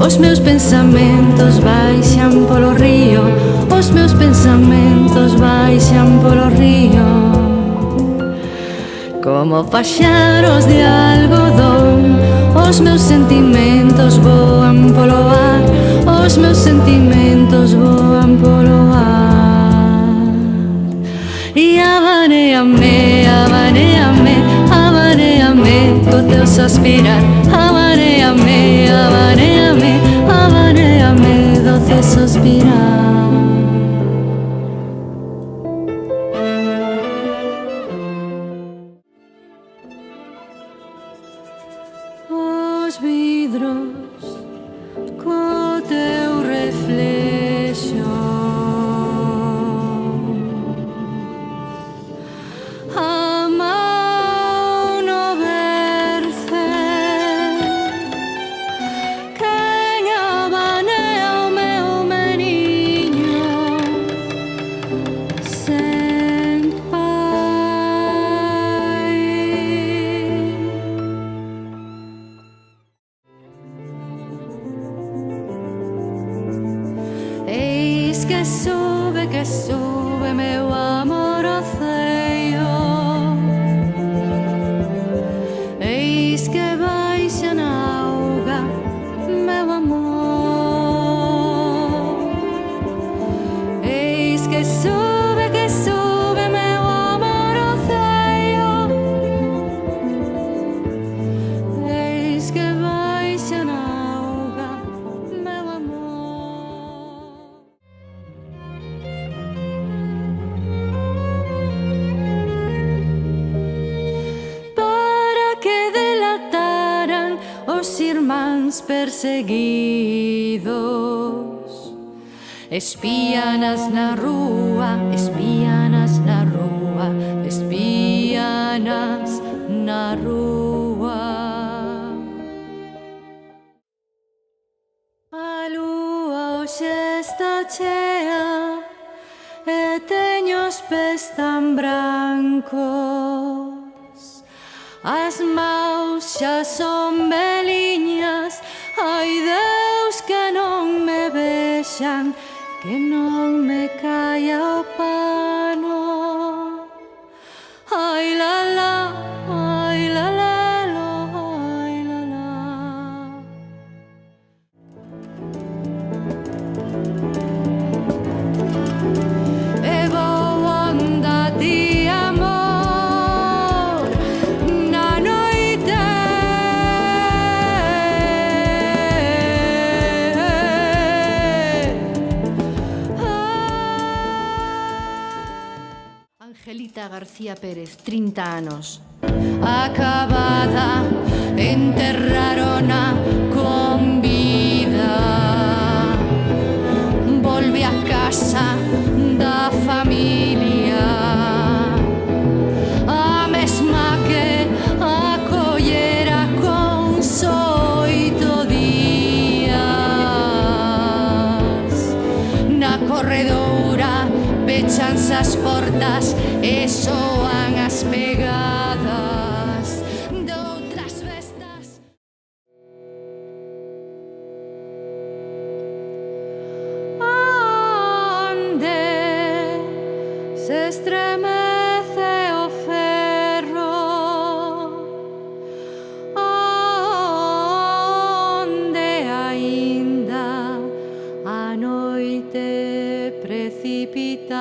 Os meus pensamentos baixan polo río, os meus pensamentos baixan polo río, como paxaros de algodón. Os meus sentimentos voan polo ar, os meus sentimentos voan polo ar. E abanéame, abanéame, abanéame co teu suspirar. Abanéame, abanéame, abanéame doce suspirar. Os vidros co teu reflexo, a mão no berce, quen abanea o meu meniño sen pai. Eis que sube meu amor ao ceio. Eis que baixa na auga meu amor. Eis que sube meu amor ao ceio. Eis que baixa na auga meu amor. Para que delataran os irmáns perseguidos, espíanas na rúa, espíanas na rúa, espíanas na rúa. A lúa hoxe está chea e teño os pés tan brancos, as maus xa son veliñas. Ai Deus, que non me vexan, que non me caia o pano. Ai la la, ai la la lo, ai la la. E vou onda de amor na noite. Angelita García Pérez, 30 anos. Acabada, enterrarona con vida. Volve a casa da familia, a mesma que acollera con 8 días. Na corredora pechanse as portas e soan as pegadas de outras festas. Onde se estremece o ferro, onde aínda a noite precipitada